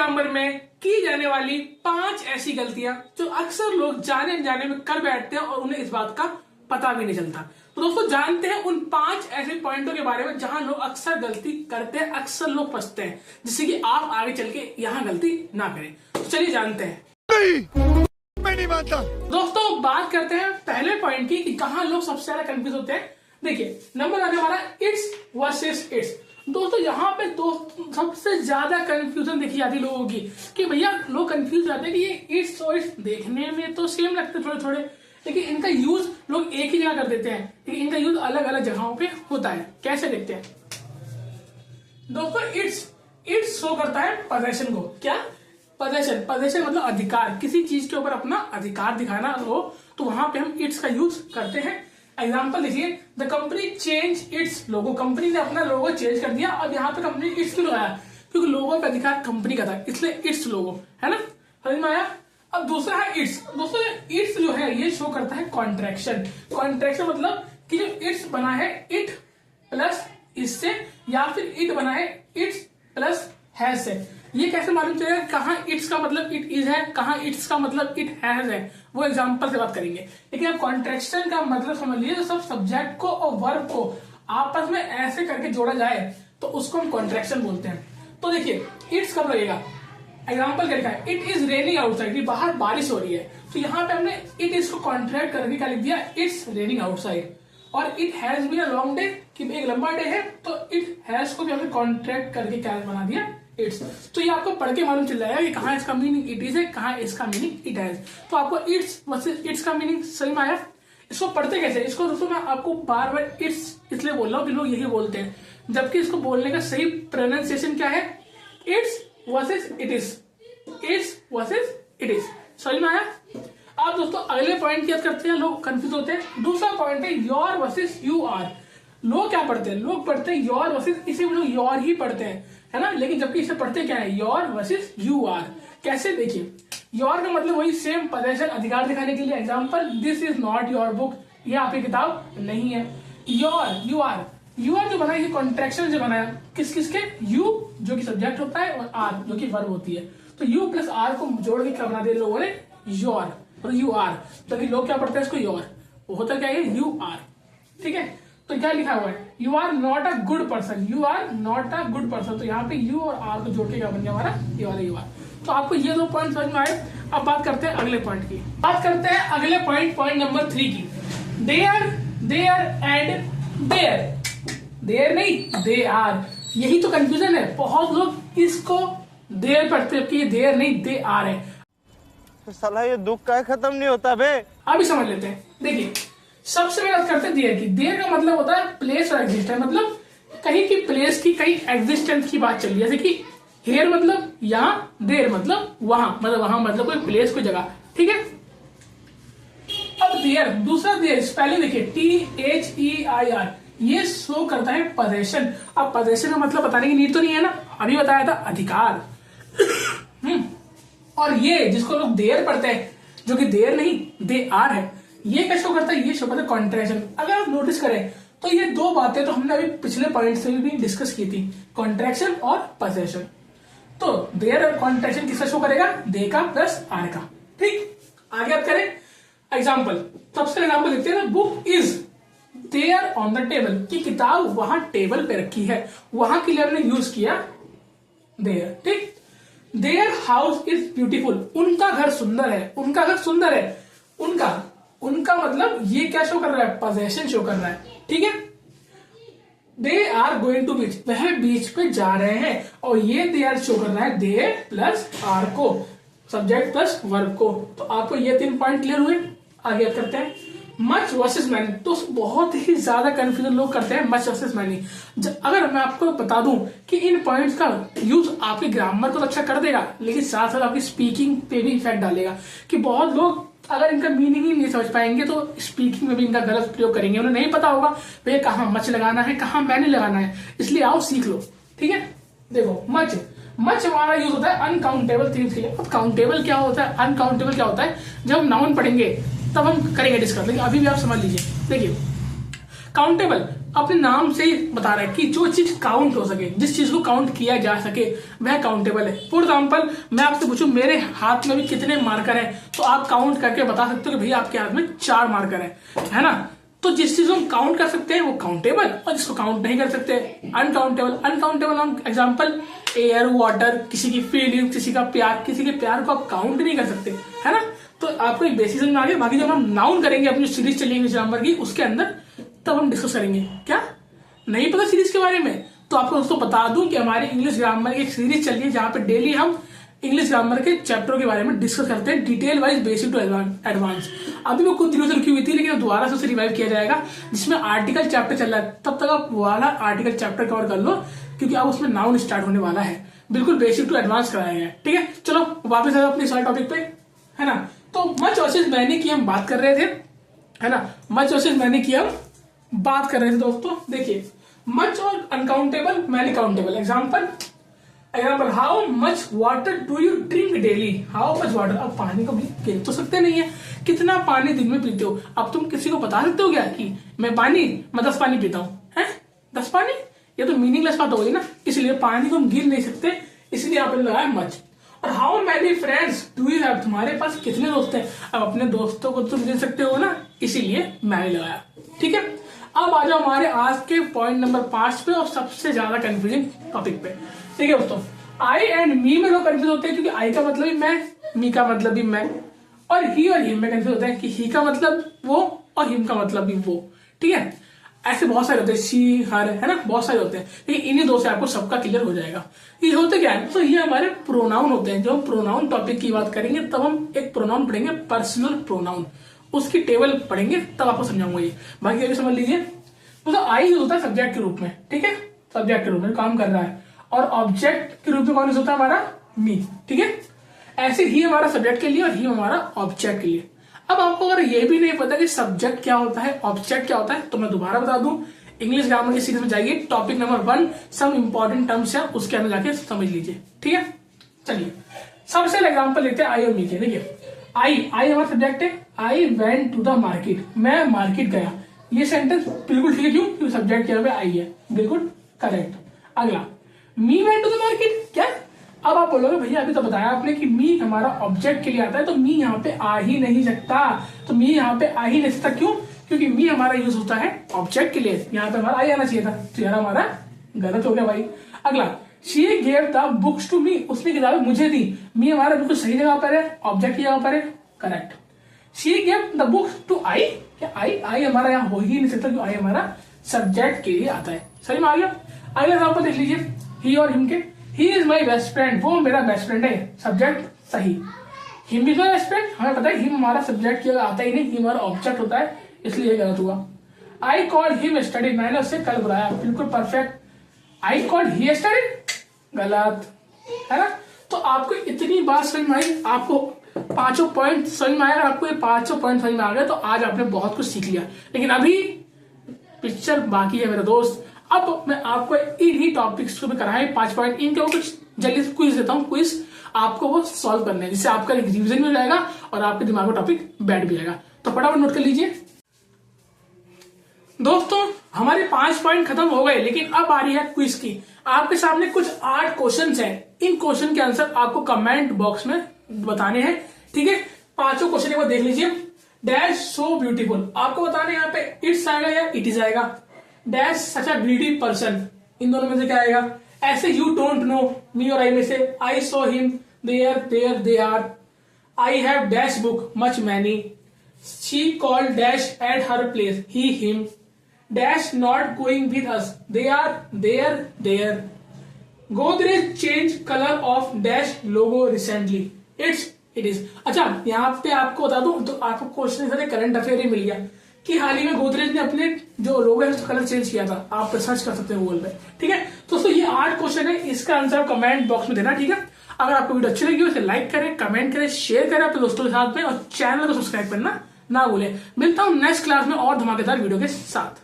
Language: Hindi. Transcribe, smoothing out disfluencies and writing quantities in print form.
ग्रामर में की जाने वाली 5 ऐसी गलतियां जो अक्सर लोग जाने अनजाने में कर बैठते हैं और उन्हें इस बात का पता भी नहीं चलता। तो दोस्तों जानते हैं उन 5 ऐसे पॉइंटों के बारे में जहां लोग अक्सर गलती करते हैं, अक्सर लोग फंसते हैं, जिससे कि आप आगे चल के यहाँ गलती ना करें। तो चलिए जानते हैं। मैं नहीं मानता। दोस्तों बात करते हैं पहले पॉइंट की कि कहां लोग सबसे ज्यादा कंफ्यूज होते हैं। देखिए नंबर आने वाला इट्स वर्सेस इट्स। दोस्तों यहाँ पे सबसे ज्यादा कंफ्यूजन देखी जाती है लोगों की कि भैया लोग कंफ्यूज जाते हैं कि ये इट्स और इट्स देखने में तो सेम लगते थोड़े थोड़े, लेकिन इनका यूज लोग एक ही जगह कर देते हैं, लेकिन इनका यूज अलग अलग जगहों पे होता है। कैसे देखते हैं दोस्तों। इट्स शो करता है पोजेशन को। क्या पोजेशन मतलब अधिकार, किसी चीज के ऊपर अपना अधिकार दिखाना हो तो वहां पे हम इट्स का यूज करते हैं। एग्जाम्पल देखिए, the company change it's logo. Company ने अपना लोगो चेंज कर दिया। अब यहाँ पे कंपनी इट्स क्यों लगाया, क्योंकि लोगो पे अधिकार कंपनी का था, इसलिए इट्स लोगो है ना, समझ में आया। अब दूसरा है इट्स। दोस्तों इट्स जो है ये शो करता है कॉन्ट्रैक्शन। कॉन्ट्रैक्शन मतलब कि जो इट्स बना है इट प्लस इससे, या फिर इट बना है इट्स प्लस हैज से। ये कैसे मालूम चलेगा कहाँ इट्स का मतलब इट इज है, कहाँ इट्स का मतलब इट हैज है, वो एग्जांपल से बात करेंगे। लेकिन अब कॉन्ट्रैक्शन का मतलब समझ लीजिए, सब सब्जेक्ट को और वर्ब को आपस में ऐसे करके जोड़ा जाए तो उसको हम कॉन्ट्रैक्शन बोलते हैं। तो देखिए इट्स कब लगेगा, एग्जाम्पल क्या लिखा है, इट इज रेनिंग आउटसाइड, बाहर बारिश हो रही है, तो यहाँ पे हमने इट इज को कॉन्ट्रैक्ट करके क्या लिख दिया, इट्स रेनिंग आउटसाइड। और it has been a long day, कि एक लंबा डे है, तो इट हैज को भी हमने कॉन्ट्रैक्ट करके क्या बना दिया, इट्स। तो ये आपको पढ़ के मालूम चल जाएगा कि कहाँ इसका मीनिंग इट इज है, कहाँ इसका मीनिंग इट हैज। तो आपको इट्स वर्सेस इट्स का मीनिंग सही में आया। इसको पढ़ते कैसे, इसको दोस्तों मैं आपको बार बार इट्स इसलिए बोल रहा हूँ कि लोग यही बोलते हैं, जबकि इसको बोलने का सही प्रोनाउंसिएशन क्या है, it's versus it is, it's versus it is. समझ में आया। अब दोस्तों अगले पॉइंट की बात करते हैं, लोग कंफ्यूज होते हैं। दूसरा पॉइंट है योर वर्सेस यू आर। लोग क्या पढ़ते हैं, लोग पढ़ते हैं योर वर्सेस, इसे भी लोग योर ही पढ़ते हैं, है ना, लेकिन जबकि इसे पढ़ते क्या है, योर वर्सेस यू आर। कैसे देखिए, योर का मतलब वही सेम पोजेशन, अधिकार दिखाने के लिए। Example, this is not your book, ये आपकी किताब नहीं है। योर यू आर जो बना है कॉन्ट्रैक्शन जो बनाया किस किस के, यू जो कि सब्जेक्ट होता है और आर जो कि वर्ब होती है। तो यू प्लस आर को जोड़ के क्या बना दिया लोगों ने, योर और यू आर। तभी लोग क्या पढ़ते हैं इसको योर, वो होता क्या है यू आर। ठीक है, तो क्या लिखा हुआ है, you are not a good person, you are not a good person. तो यहाँ पे यू और आर को जोड़ के क्या बन गया हमारा, ये वाला यू आर। तो आपको ये 2 पॉइंट समझ में आए। अब बात करते हैं अगले पॉइंट की, बात करते हैं अगले पॉइंट नंबर 3 की। देयर एंड देयर नहीं दे आर, यही तो कंफ्यूजन है। बहुत लोग इसको देर पढ़ते हैं, जबकि ये देर नहीं दे आर है। तो साला ये दुख का खत्म नहीं होता बे। अभी समझ लेते हैं। देखिए सबसे पहले बात करते हैं देर की। देर का मतलब होता है प्लेस और एग्जिस्ट है, मतलब कहीं की प्लेस की, कहीं एग्जिस्टेंस की बात चल रही है। जैसे कि हेयर मतलब यहाँ, देर मतलब वहां, मतलब कोई प्लेस कोई जगह। ठीक है, अब देर, दूसरा देर स्पेलिंग देखिए THEIR, ये शो करता है पोजेशन। अब पोजेशन का मतलब बताने की नीड तो नहीं है ना, अभी बताया था अधिकार। और ये जिसको लोग देर पढ़ते हैं, जो कि देर नहीं दे आर है, ये क्या शो करता है, ये शो करता है कॉन्ट्रैक्शन। अगर आप नोटिस करें तो ये 2 बातें तो हमने अभी पिछले पॉइंट से भी डिस्कस की थी, कॉन्ट्रैक्शन और पोजेशन। तो देर और कॉन्ट्रैक्शन किसका शो करेगा, दे का प्लस आर का। ठीक, आगे आप करें एग्जाम्पल। सबसे एग्जाम्पल देखते हैं, book is there on the table, की किताब वहां टेबल पे रखी है, वहां के लिए हमने यूज किया देयर। ठीक, देयर हाउस इज ब्यूटीफुल, उनका घर सुंदर है, उनका घर सुंदर है। उनका मतलब ये क्या शो कर रहा है, पोजेशन शो कर रहा है। ठीक है, दे आर गोइंग टू बीच, वह बीच पे जा रहे हैं, और ये दे आर शो कर रहा है दे प्लस आर को, सब्जेक्ट प्लस वर्ब को। तो आपको ये 3 पॉइंट क्लियर हुए। आगे करते हैं मच वर्सेस मैनी। तो बहुत ही ज्यादा कंफ्यूजन लोग करते हैं मच वर्सेस मैनी। अगर मैं आपको बता दूं कि इन पॉइंट्स का यूज आपके ग्रामर को अच्छा कर देगा, लेकिन साथ साथ आपकी स्पीकिंग पे भी इफेक्ट डालेगा। कि बहुत लोग अगर इनका मीनिंग ही नहीं समझ पाएंगे तो स्पीकिंग में भी इनका गलत प्रयोग करेंगे। उन्हें नहीं पता होगा भैया कहाँ मच लगाना है, कहाँ मैनी लगाना है। इसलिए आओ सीख लो। ठीक है, देखो मच हमारा यूज होता है अनकाउंटेबल थिंग्स के लिए। अब काउंटेबल क्या होता है, अनकाउंटेबल क्या होता है, जब हम नाउन पढ़ेंगे तब हम करेंगे डिस्कस, लेकिन अभी भी आप समझ लीजिए। देखिए काउंटेबल अपने नाम से ही बता रहा है कि जो चीज काउंट हो सके, जिस चीज को काउंट किया जा सके, वह काउंटेबल है। फॉर एग्जाम्पल मैं आपसे पूछूं मेरे हाथ में भी कितने मार्कर हैं, तो आप काउंट करके बता सकते हो कि भैया आपके हाथ में 4 मार्कर है ना। तो जिस चीज को हम काउंट कर सकते हैं वो काउंटेबल, और जिसको काउंट नहीं कर सकते अनकाउंटेबल। अनकाउंटेबल हम एग्जाम्पल एयर, वाटर, किसी की फीलिंग, किसी का प्यार, किसी के प्यार को आप काउंट नहीं कर सकते, है ना। तो आपको एक बेसिक में आ गया। बाकी जब हम नाउन करेंगे अपनी सीरीज चलेगी इंग्लिश ग्रामर की, उसके अंदर तब हम डिस्कस करेंगे। क्या नहीं पता सीरीज के बारे में, तो आपको दोस्तों बता दूं कि हमारी इंग्लिश ग्रामर की एक सीरीज चल रही है जहां पे डेली हम इंग्लिश ग्रामर के चैप्टरों के बारे में डिस्कस करते हैं, detail wise, basic to advance. अभी वो कुछ दिनों से रुकी हुई थी, लेकिन दोबारा से उसे रिवाइव किया जाएगा, जिसमें आर्टिकल चैप्टर चल रहा है। तब तक आप वाला आर्टिकल चैप्टर कवर कर लो, क्योंकि अब उसमें नाउन स्टार्ट होने वाला है। बिल्कुल बेसिक टू एडवांस कराया गया है, ठीक है। चलो वापस आ जाओ अपने सारे टॉपिक पे, है ना। तो मच वर्सेस मैनी की हम बात कर रहे थे, है ना। मच वर्सेस मैनी की हम बात कर रहे थे दोस्तों। देखिए मच और uncountable, many countable. Example how much water do you drink daily, how much water. अब पानी को भी गिन तो सकते नहीं है, कितना पानी दिन में पीते हो। अब तुम किसी को बता सकते हो क्या कि मैं 10 पानी पीता हूँ, है 10 पानी, ये तो मीनिंगलेस बात हो गई ना। इसलिए पानी को हम गिन नहीं सकते, इसलिए आपने लगाया मच। और how many friends do you have, तुम्हारे पास कितने दोस्त हैं। अब अपने दोस्तों को तुम गिन सकते हो ना, इसीलिए मैंने लगाया, ठीक है। अब आ जाओ हमारे आज के पॉइंट नंबर 5 पे, और सबसे ज्यादा कंफ्यूजिंग टॉपिक पे। ठीक है दोस्तों, आई एंड मी में लोग कंफ्यूज होते हैं, क्योंकि आई का मतलब ही मैं, मी का मतलब भी मैं, और हिम में कंफ्यूज होते हैं कि ही का मतलब वो और हिम का मतलब भी वो, ठीक है। ऐसे बहुत सारे होते हैं, शी, हर, है ना, बहुत सारे होते हैं, लेकिन इन्हीं दो से आपको सबका क्लियर हो जाएगा। ये होते क्या है, तो ये हमारे प्रोनाउन होते हैं। जब हम प्रोनाउन टॉपिक की बात करेंगे तब हम एक प्रोनाउन पढ़ेंगे, पर्सनल प्रोनाउन, उसकी टेबल पढ़ेंगे, तब आपको समझाऊंगा ये। बाकी अभी समझ लीजिए, तो आई होता है सब्जेक्ट के रूप में, ठीक है, सब्जेक्ट के रूप में काम कर रहा है, और ऑब्जेक्ट के रूप में कौन होता है हमारा, मी, ठीक है। ऐसे ही हमारा सब्जेक्ट के लिए और ही हमारा ऑब्जेक्ट के लिए। अब आपको अगर ये भी नहीं पता कि सब्जेक्ट क्या होता है, ऑब्जेक्ट क्या होता है, तो मैं दोबारा बता दूं, इंग्लिश ग्रामर की सीरीज में जाइए, topic number 1 some important terms है, उसके अंदर जाके समझ लीजिए, ठीक है। चलिए सबसे एग्जाम्पल लेते हैं आई और मी के। देखिए आई हमारा सब्जेक्ट है, I went to the market, मैं मार्केट गया। ये सेंटेंस बिल्कुल ठीक है, क्यों, क्योंकि सब्जेक्ट क्या है, आई है, बिल्कुल करेक्ट। अगला, मी वेंट टू द मार्केट, क्या। अब आप बोलोगे भैया अभी तो बताया आपने कि मी हमारा ऑब्जेक्ट के लिए आता है, तो मी यहाँ पे आ ही नहीं सकता, तो मी यहाँ पे आ ही नहीं सकता, क्यों, क्योंकि मी हमारा यूज होता है ऑब्जेक्ट के लिए, यहाँ पे हमारा आई आना चाहिए था, तो यार हमारा गलत हो गया भाई। अगला, she gave the books to me, उसने किताबें मुझे दी, मी हमारा बिल्कुल सही जगह पर है, ऑब्जेक्ट की जगह पर है, correct. She gave the books to I, क्या आई हमारा यहाँ हो ही नहीं सकता, क्योंकि आई हमारा सब्जेक्ट के लिए आता है, सही में आ गया। अगला एग्जाम्पल देख लीजिए, ही और हिम के। He is my best friend, वो मेरा बेस्ट फ्रेंड है, सब्जेक्ट सही। Him is my best friend, हमें पता है हिम हमारा सब्जेक्ट की आता ही नहीं, हिम हमारा ऑब्जेक्ट होता है, इसलिए गलत हुआ। आई कॉल हिम स्टडी, मैंने उससे कल बुलाया, बिल्कुल perfect. I call he study, गलत, है ना। तो आपको इतनी बात समझ में आई, आपको 5 पॉइंट समझ में आया। आपको ये 5 पॉइंट समझ में आ गए तो आज आपने बहुत कुछ सीख लिया, लेकिन अभी पिक्चर बाकी है मेरे दोस्त। अब मैं आपको इन्हीं टॉपिक्स को भी कराए 5 पॉइंट, इनके ऊपर कुछ जल्दी से क्विज देता हूँ, क्विज आपको वो सॉल्व करने हैं, जिससे आपका रिवीजन भी हो जाएगा और आपके दिमाग में टॉपिक बैठ भी जाएगा। तो फटाफट नोट कर लीजिए दोस्तों, हमारे 5 पॉइंट खत्म हो गए, लेकिन अब आ रही है क्विज की। आपके सामने कुछ 8 क्वेश्चन हैं, इन क्वेश्चन के आंसर आपको कमेंट बॉक्स में बताने हैं, ठीक है। 5 क्वेश्चन एक बार देख लीजिए। डैश सो ब्यूटीफुल, आपको बताना है यहाँ पे इट्स आएगा या इट इज आएगा। Dash such a greedy person, इन दोनों में से क्या आएगा। ऐसे यू डोंट नो, मी और आई में से I saw him, there they are. I have dash book, much many. She called dash at her place, he him. Dash not going with us, they are there. Godrej change colour of dash logo recently, it is. अच्छा यहाँ पे आपको बता दूं, तो आपको क्वेश्चन करंट अफेयर ही मिल गया कि हाल ही में गोदरेज ने अपने जो लोगो है उसका कलर चेंज किया था। आप सर्च कर सकते हैं गूगल पे, ठीक है। दोस्तों ये 8 क्वेश्चन है, इसका आंसर कमेंट बॉक्स में देना, ठीक है। अगर आपको वीडियो अच्छी लगी हो इसे लाइक करें, कमेंट करें, शेयर करें अपने दोस्तों के साथ में, और चैनल को सब्सक्राइब करना ना भूलें। मिलता हूं नेक्स्ट क्लास में और धमाकेदार वीडियो के साथ।